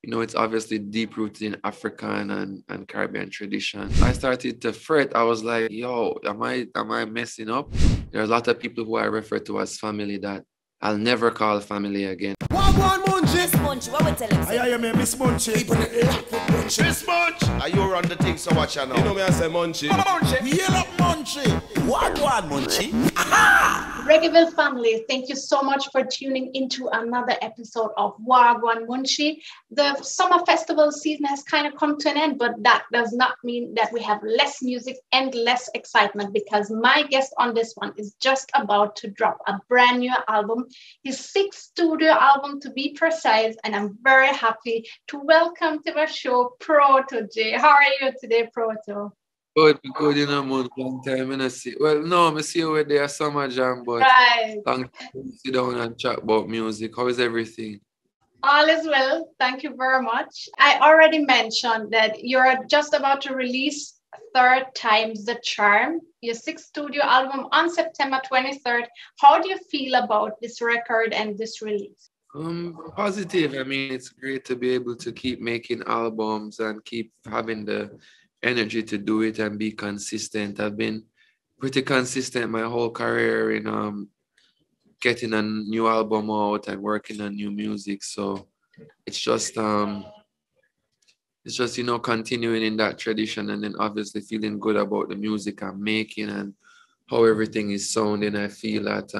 it's obviously deep rooted in African and Caribbean tradition. I started to fret. I was like, yo, am I messing up? There's a lot of people who I refer to as family that I'll never call family again. Wha Gwaan Munchy. Miss Munchy, what we tell him? I hear me, Miss Munchy. Keeping it locked with Munchy. Miss Munchy. Are you run the thing, so watch you now? You know me, I say Munchy. Munchy. Yell up Munchy. Wha Gwaan Munchy. Reggaeville family, thank you so much for tuning into another episode of Wha Gwaan Munchy. The summer festival season has kind of come to an end, but that does not mean that we have less music and less excitement, because my guest on this one is just about to drop a brand new album, his 6th studio album to be precise, and I'm very happy to welcome to our show Protoje. How are you today, Proto? Good, man. Long time I see. Well, no, I see you with there summer jam, but Right. long time we sit down and chat about music. How is everything? All is well. Thank you very much. I already mentioned that you're just about to release Third Time's the Charm, your 6th studio album on September 23rd. How do you feel about this record and this release? Positive. I mean, it's great to be able to keep making albums and keep having the energy to do it and be consistent. I've been pretty consistent my whole career in getting a new album out and working on new music. So it's just continuing in that tradition, and then obviously feeling good about the music I'm making and how everything is sounding. I feel that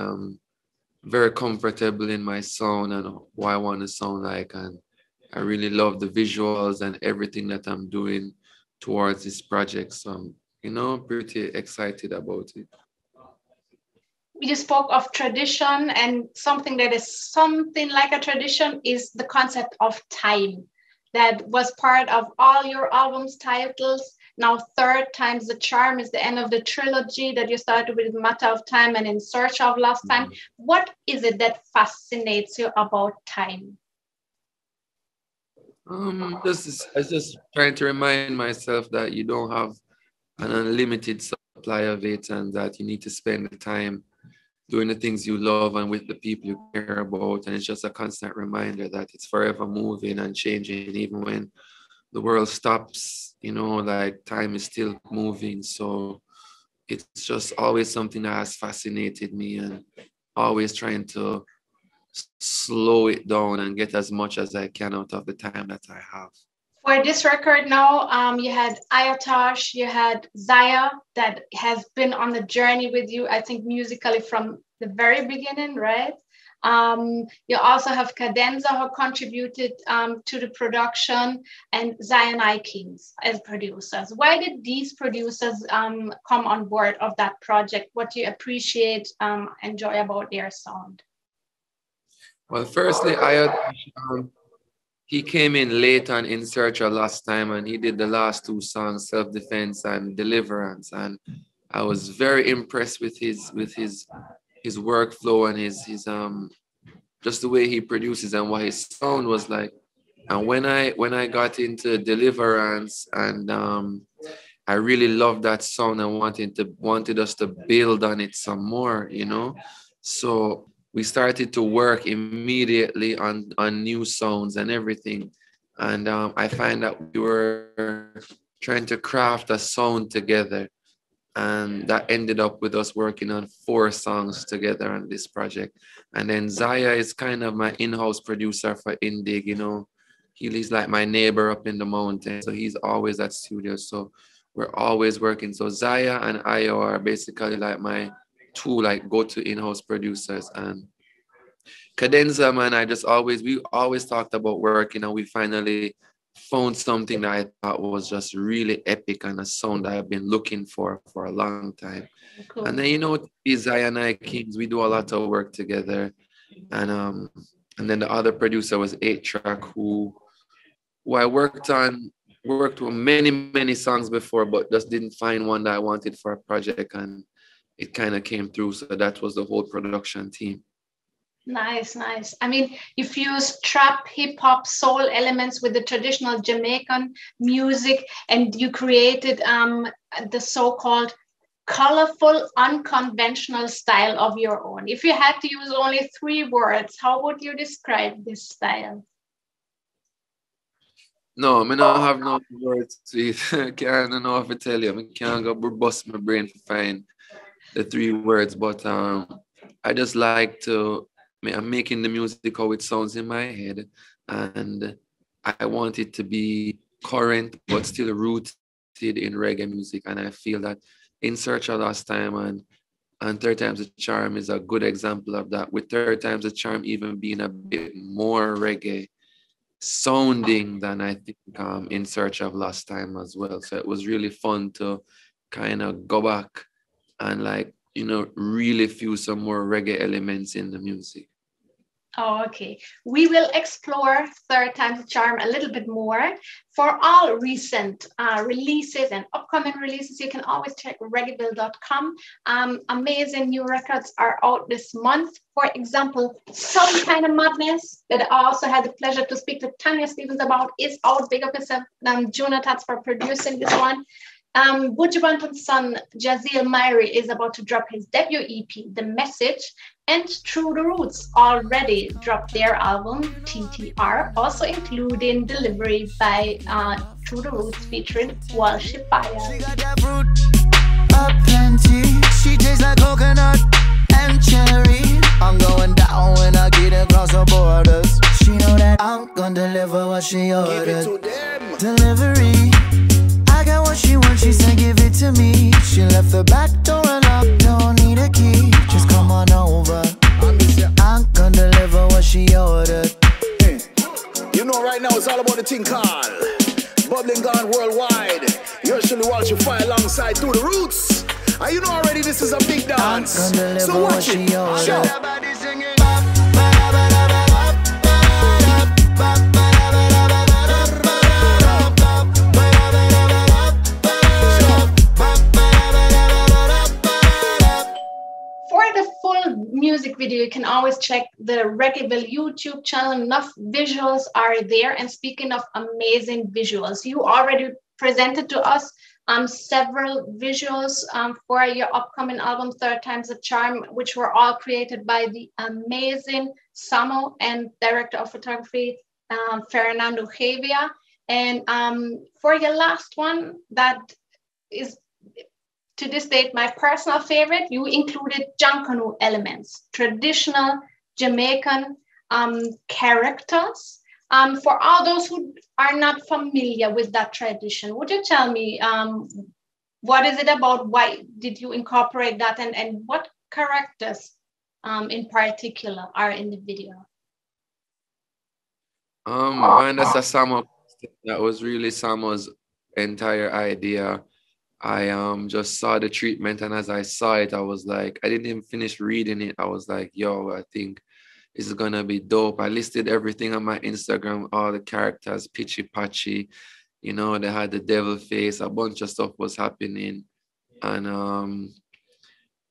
very comfortable in my sound and what I want to sound like, and I really love the visuals and everything that I'm doing towards this project. So I'm, pretty excited about it. You spoke of tradition, and something that is something like a tradition is the concept of time. That was part of all your album's titles. Now, Third Time's the Charm is the end of the trilogy that you started with Matter of Time and In Search of Lost Time. What is it that fascinates you about time? I just trying to remind myself that you don't have an unlimited supply of it, and that you need to spend the time doing the things you love and with the people you care about. And it's just a constant reminder that it's forever moving and changing, even when the world stops, like time is still moving. So it's just always something that has fascinated me, and always trying to slow it down and get as much as I can out of the time that I have. For this record now, you had Iotosh, you had Ziah, that has been on the journey with you, I think, musically from the very beginning, right? You also have Cadenza, who contributed to the production, and I&I Kings as producers. Why did these producers come on board of that project? What do you appreciate, enjoy about their sound? Well, firstly, he came in late on In Search of Lost Time, and he did the last 2 songs, Self Defense and Deliverance. And I was very impressed with his workflow and his just the way he produces and what his sound was like. And when I got into Deliverance, and I really loved that sound and wanted us to build on it some more, So we started to work immediately on new sounds and everything. And I find that we were trying to craft a sound together. And that ended up with us working on 4 songs together on this project. And then Ziah is kind of my in-house producer for Indig, He's like my neighbor up in the mountains. So he's always at studio. So we're always working. So Ziah and Io are basically like my 2 like go-to in-house producers. And Cadenza, man, we always talked about working, and we finally found something that I thought was just really epic and a sound that I've been looking for a long time. Cool. And then, these I&I Kings, we do a lot of work together. And then the other producer was 8-Track, who I worked with many, many songs before, but just didn't find one that I wanted for a project. And it kind of came through. So that was the whole production team. Nice. I mean, you fuse trap, hip hop, soul elements with the traditional Jamaican music, and you created the so-called colorful, unconventional style of your own. If you had to use only 3 words, how would you describe this style? No, I don't have no words to it. Can't know if I tell you. I can't go bust my brain to find the three words, but I just like to. I'm making the music how it sounds in my head, and I want it to be current but still rooted in reggae music. And I feel that In Search of Lost Time and Third Time's a Charm is a good example of that. With Third Time's a Charm even being a bit more reggae sounding than I think In Search of Lost Time as well. So it was really fun to kind of go back and like, really feel some more reggae elements in the music. Oh, okay. We will explore Third Time's a Charm a little bit more. For all recent releases and upcoming releases, you can always check reggaeville.com. Amazing new records are out this month. For example, Some Kind of Madness, that I also had the pleasure to speak to Tanya Stevens about, is out. Big up yourself, Jonathans, for producing this one. Bujubanton's son, Jahazeil Myrie, is about to drop his debut EP, The Message, and Through the Roots already dropped their album, TTR, also including delivery by Through the Roots featuring Walshy Fire. She got that fruit, plenty. She tastes like coconut and cherry. I'm going down when I get across the borders. She know that I'm gonna deliver what she ordered. Give it to them. Delivery. I got what she wants, she said give it to me. She left the back door unlocked, don't need a key. Just come on over, I'm gonna deliver what she ordered. Hey, you know right now it's all about the thing called Bubbling Gone Worldwide. Usually Walshy Fire alongside Through the Roots. And you know already this is a big dance. So watch it. Show. Music video, you can always check the Reggaeville YouTube channel. Enough visuals are there. And speaking of amazing visuals, you already presented to us several visuals for your upcoming album, Third Time's a Charm, which were all created by the amazing Samo and director of photography, Fernando Hevia. And for your last one, that is to this date, my personal favorite, you included Jankanu elements, traditional Jamaican characters. For all those who are not familiar with that tradition, would you tell me what is it about? Why did you incorporate that, and what characters in particular are in the video? That's a Samo. That was really Samo's entire idea. I just saw the treatment, and as I saw it, I was like, I didn't even finish reading it. I was like, yo, I think this is gonna be dope. I listed everything on my Instagram, all the characters, pitchy patchy, they had the devil face, a bunch of stuff was happening. And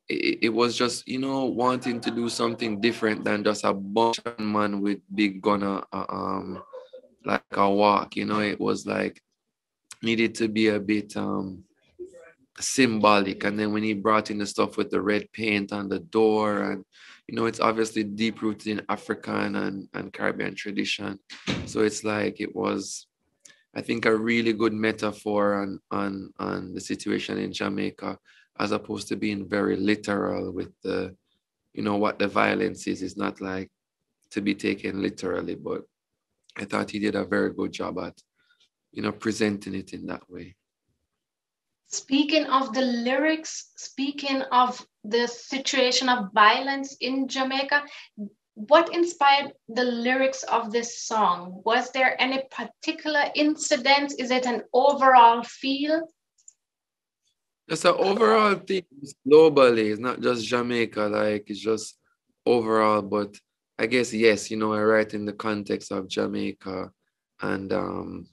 it was just, wanting to do something different than just a bunch of man with big gunner, like a walk, it was like, needed to be a bit, symbolic. And then when he brought in the stuff with the red paint on the door, and it's obviously deep rooted in African and Caribbean tradition, so it's like it was, I think, a really good metaphor on the situation in Jamaica, as opposed to being very literal with the what the violence is not like to be taken literally. But I thought he did a very good job at presenting it in that way. Speaking of the lyrics, speaking of the situation of violence in Jamaica, what inspired the lyrics of this song? Was there any particular incident? Is it an overall feel? It's an overall thing globally. It's not just Jamaica, like it's just overall. But I guess, yes, I write in the context of Jamaica. And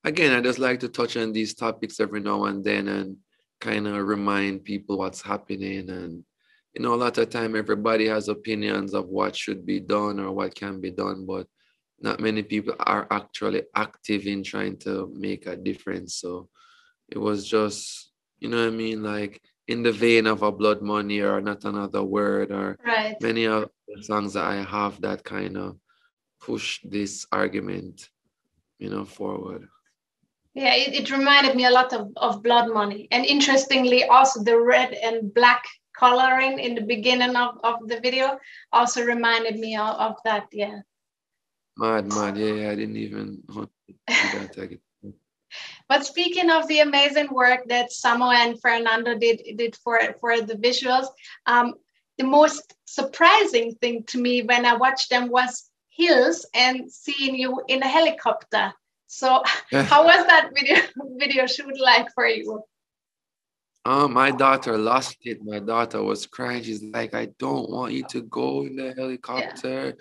again, I just like to touch on these topics every now and then and kind of remind people what's happening. And, a lot of time everybody has opinions of what should be done or what can be done, but not many people are actually active in trying to make a difference. So it was just, like in the vein of a Blood Money or Not Another Word, or right. Many of the songs that I have that kind of push this argument forward. Yeah, it reminded me a lot of Blood Money. And interestingly, also the red and black coloring in the beginning of the video also reminded me of that, yeah. Mad. Yeah, I didn't even see that again. But speaking of the amazing work that Samo and Fernando did for the visuals, the most surprising thing to me when I watched them was hills and seeing you in a helicopter. So how was that video shoot like for you? My daughter lost it. My daughter was crying. She's like, I don't want you to go in the helicopter. Yeah.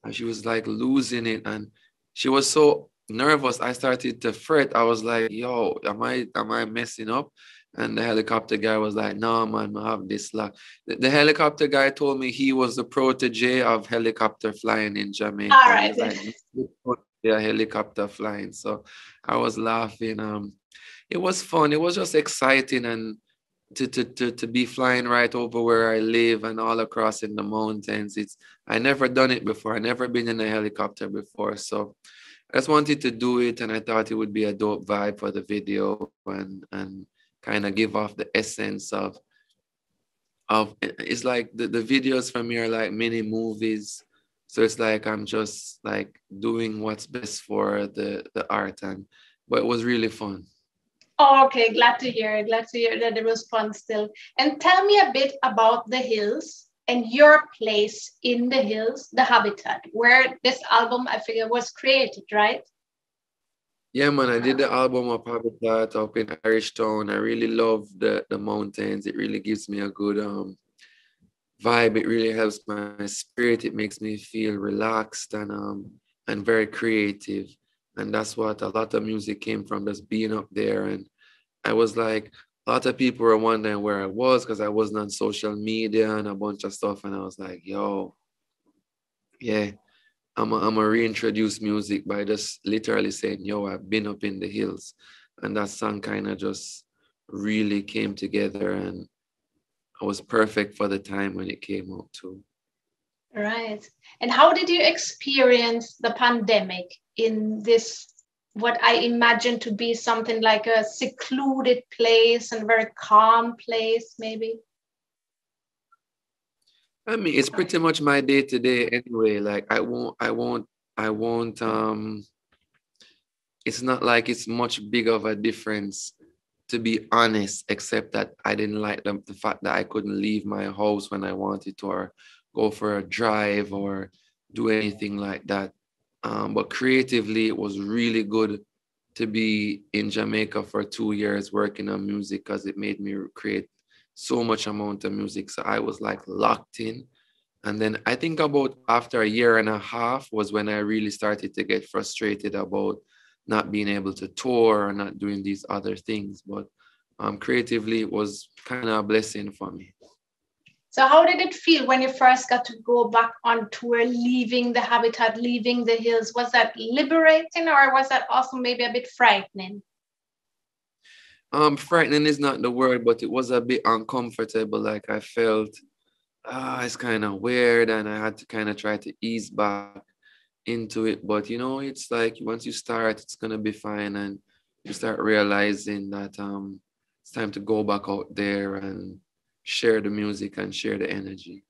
And she was like losing it. And she was so nervous. I started to fret. I was like, yo, am I messing up? And the helicopter guy was like, no, man, I have this luck. The helicopter guy told me he was the protege of helicopter flying in Jamaica. All right. Yeah, helicopter flying. So I was laughing. It was fun. It was just exciting, and to be flying right over where I live and all across in the mountains. I never done it before. I never been in a helicopter before. So I just wanted to do it, and I thought it would be a dope vibe for the video and kind of give off the essence of it's like the videos from me are like mini movies. So it's like I'm just like doing what's best for the art, but it was really fun. Oh, okay. Glad to hear that it was fun still. And tell me a bit about the hills and your place in the hills, the habitat, where this album, I figure, was created, right? Yeah, man, I did the album of Habitat up in Irish Town. I really love the mountains. It really gives me a good vibe. It really helps my spirit. It makes me feel relaxed and very creative. And that's what a lot of music came from, just being up there. And I was like, a lot of people were wondering where I was because I wasn't on social media and a bunch of stuff. And I was like, yo, yeah, I'm gonna reintroduce music by just literally saying, yo, I've been up in the hills. And that song kind of just really came together, and it was perfect for the time when it came out too. Right. And how did you experience the pandemic in this, what I imagine to be something like a secluded place and very calm place, maybe? I mean, it's pretty much my day to day anyway. Like I won't, it's not like it's much big of a difference, to be honest, except that I didn't like the fact that I couldn't leave my house when I wanted to, or go for a drive or do anything like that. But creatively, it was really good to be in Jamaica for 2 years working on music, because it made me create so much amount of music. So I was like locked in. And then I think about after a year and a half was when I really started to get frustrated about not being able to tour or not doing these other things. But creatively, it was kind of a blessing for me. So how did it feel when you first got to go back on tour, leaving the habitat, leaving the hills? Was that liberating, or was that also maybe a bit frightening? Frightening is not the word, but it was a bit uncomfortable. Like I felt, it's kind of weird, and I had to kind of try to ease back into it. But it's like once you start, it's gonna be fine, and you start realizing that it's time to go back out there and share the music and share the energy.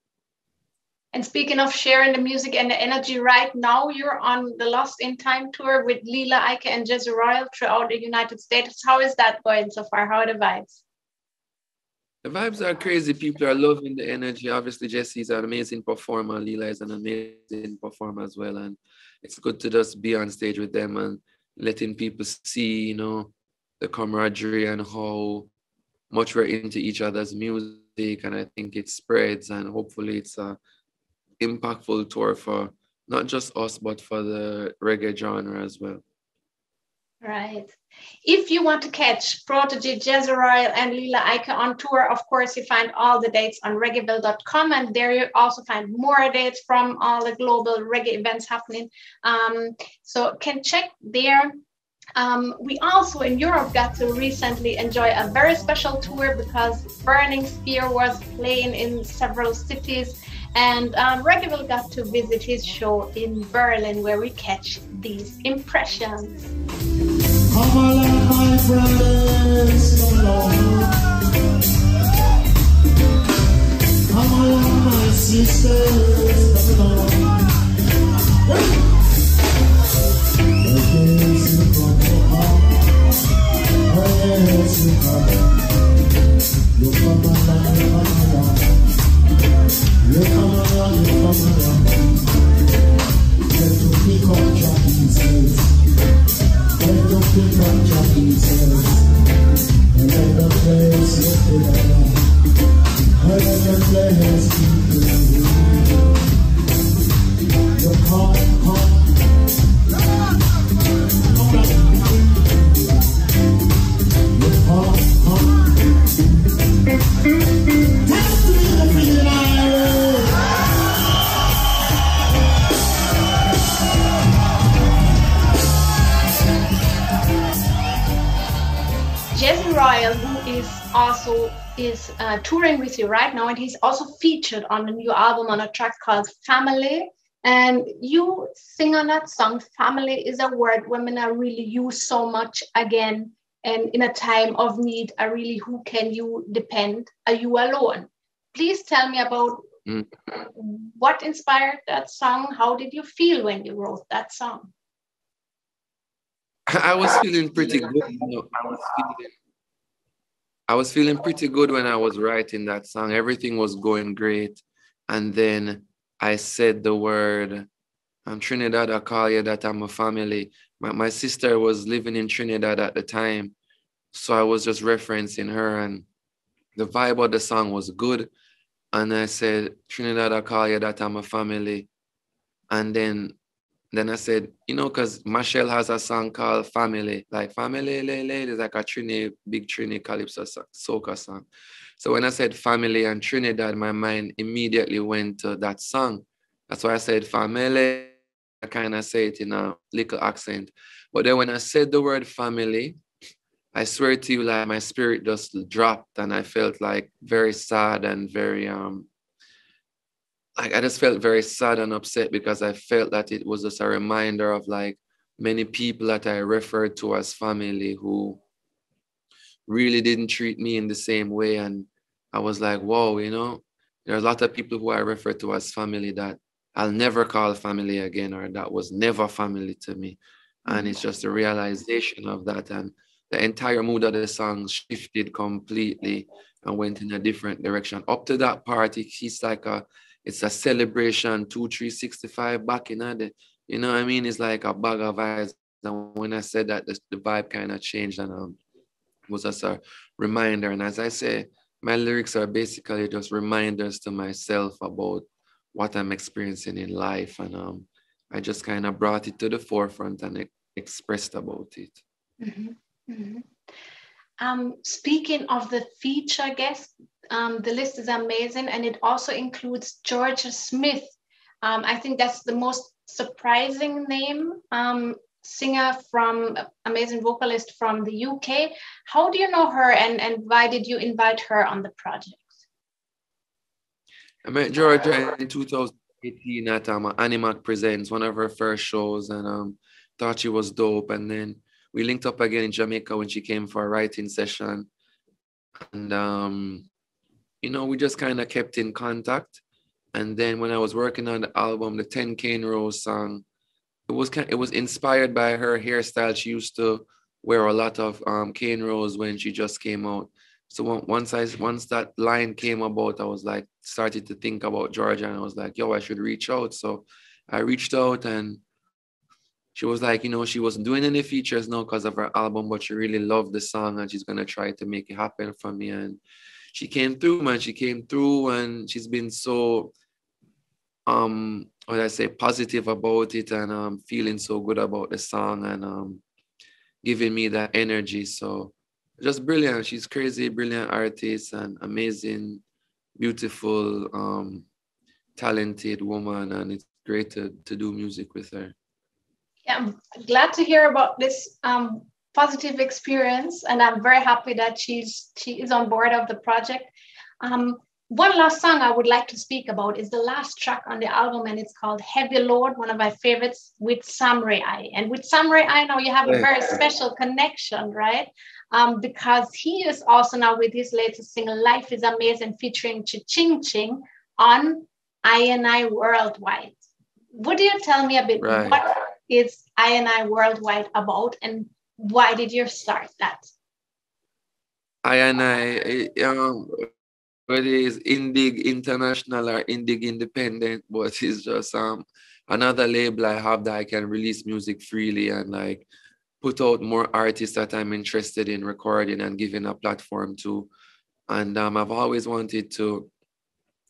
And speaking of sharing the music and the energy, right now you're on the Lost in Time tour with Lila, I&I, and Jahazeil throughout the United States. How is that going so far? How are the vibes? The vibes are crazy. People are loving the energy. Obviously, Jesse's an amazing performer. Lila is an amazing performer as well. And it's good to just be on stage with them and letting people see, the camaraderie and how much we're into each other's music. And I think it spreads, and hopefully it's a impactful tour for not just us, but for the reggae genre as well. Right. If you want to catch Protoje, Jahazeil, and Lila I&I on tour, of course, you find all the dates on reggaeville.com, and there you also find more dates from all the global reggae events happening. So can check there. We also in Europe got to recently enjoy a very special tour because Burning Spear was playing in several cities, And Reggaeville got to visit his show in Berlin, where we catch these impressions. Come along, my brothers, come along. Come along, my sisters, come along. You come along, you come along. You come along, you come along. Get to pick up your pieces. Get to pick up your pieces. And let the place look together. And let the place keep you. You come, come. You come, come. Jason Royal, who is also touring with you right now, and he's also featured on the new album on a track called Family. And you sing on that song. Family is a word women are really use so much again, and in a time of need, are really who can you depend? Are you alone? Please tell me about what inspired that song. How did you feel when you wrote that song? I was feeling pretty good. I was feeling pretty good when I was writing that song. Everything was going great. And then I said the word, I'm Trinidad, I call you that I'm a family. My sister was living in Trinidad at the time. So I was just referencing her, and the vibe of the song was good. And I said, Trinidad, I call you that I'm a family. And then I said, you know, because Michelle has a song called Family, like Family, it's like a big Trini Calypso soca song. So when I said family and Trinidad, my mind immediately went to that song. That's why I said family. I kind of say it in a little accent. But then when I said the word family, I swear to you, like my spirit just dropped, and I felt like very sad and very, I just felt very sad and upset, because I felt that it was just a reminder of like many people that I referred to as family who really didn't treat me in the same way. And I was like, whoa, you know, there are a lot of people who I refer to as family that I'll never call family again, or that was never family to me. And it's just a realization of that. And the entire mood of the song shifted completely and went in a different direction. Up to that part, it's like it's a celebration, 365 back in the, you know what I mean? It's like a bag of vibes. And when I said that, the vibe kind of changed, and was just a reminder. And as I say, my lyrics are basically just reminders to myself about what I'm experiencing in life. And I just kind of brought it to the forefront and expressed about it. Mm-hmm. Mm-hmm. Speaking of the feature guest, the list is amazing, and it also includes Georgia Smith. I think that's the most surprising name, singer from, amazing vocalist from the UK. How do you know her, and why did you invite her on the project? I met Georgia in 2018 at Animac Presents, one of her first shows, and thought she was dope. And then we linked up again in Jamaica when she came for a writing session. And, you know, we just kind of kept in contact. And then when I was working on the album, the 10 Cane Rose song, it was inspired by her hairstyle. She used to wear a lot of cane rose when she just came out. So once that line came about, I was like, started to think about Georgia, and I was like, yo, I should reach out. So I reached out, and she was like, you know, she wasn't doing any features now because of her album, but she really loved the song, and she's gonna try to make it happen for me. And she came through, man. She came through, and she's been so what I say, positive about it, and feeling so good about the song, and giving me that energy. So just brilliant. She's crazy, brilliant artist, and amazing, beautiful, talented woman, and it's great to do music with her. Yeah, I'm glad to hear about this positive experience, and I'm very happy that she is on board of the project. One last song I would like to speak about is the last track on the album, and it's called Heavy Load, one of my favorites, with Myrie. And with Myrie, I know you have a very special connection, right? Because he is also now with his latest single, Life is Amazing, featuring Ching Ching on I&I Worldwide. Would you tell me a bit what is I&I Worldwide about, and why did you start that? I&I, whether it's Indie International or Indie Independent, but it's just another label I have that I can release music freely and like put out more artists that I'm interested in recording and giving a platform to. And I've always wanted to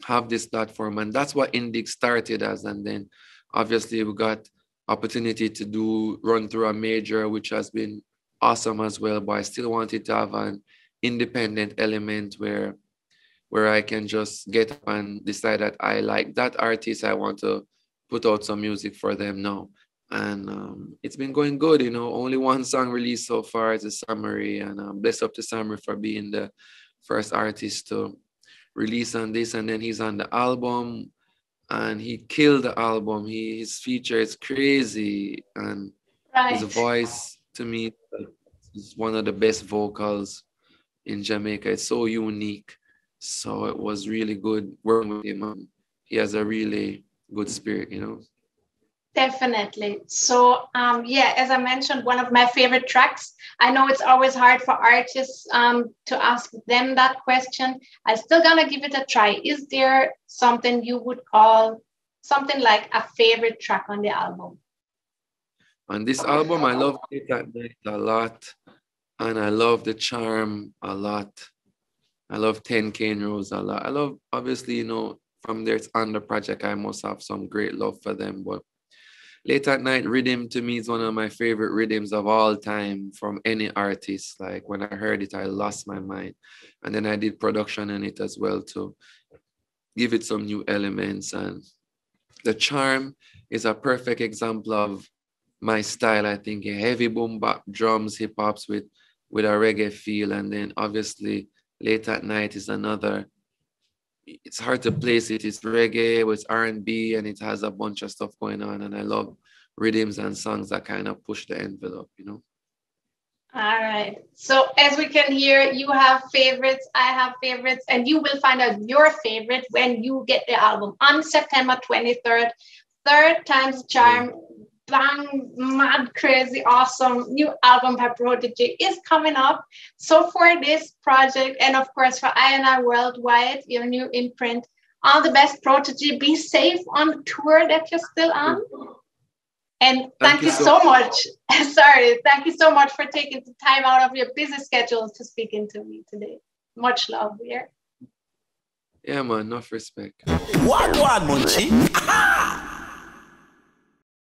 have this platform, and that's what Indie started as. And then obviously we got opportunity to run through a major, which has been awesome as well. But I still wanted to have an independent element where I can just get up and decide that I like that artist. I want to put out some music for them now. And it's been going good, you know. Only one song released so far is a Myrie, and I'm blessed up to Myrie for being the first artist to release on this. And then he's on the album, and he killed the album. His feature is crazy, and his voice, to me, is one of the best vocals in Jamaica. It's so unique. So it was really good working with him. He has a really good spirit, you know. Definitely. So, yeah, as I mentioned, one of my favorite tracks. I know it's always hard for artists to ask them that question. I'm still gonna give it a try. Is there something you would call something like a favorite track on the album? On this album, I love Late at Night a lot, and I love The Charm a lot. I love 10 Cane Rose a lot. I love, obviously, you know, from their under project, I must have some great love for them. But Late at Night rhythm to me is one of my favorite rhythms of all time from any artist. Like when I heard it, I lost my mind. And then I did production on it as well to give it some new elements. And The Charm is a perfect example of my style. I think a heavy boom bap, drums, hip hops with a reggae feel. And then obviously Late at Night is another. It's hard to place it. It's reggae with R&B, and it has a bunch of stuff going on. And I love rhythms and songs that kind of push the envelope, you know. All right. So as we can hear, you have favorites, I have favorites, and you will find out your favorite when you get the album on September 23rd. Third Time's Charm. Bang, mad, crazy, awesome new album by Protoje is coming up. So for this project, and of course for I&I Worldwide, your new imprint, all the best, Protoje. Be safe on the tour that you're still on. And thank you so much. Sorry, thank you so much for taking the time out of your busy schedule to speak into me today. Much love here. Yeah, man, enough respect. Wha Gwaan Munchy.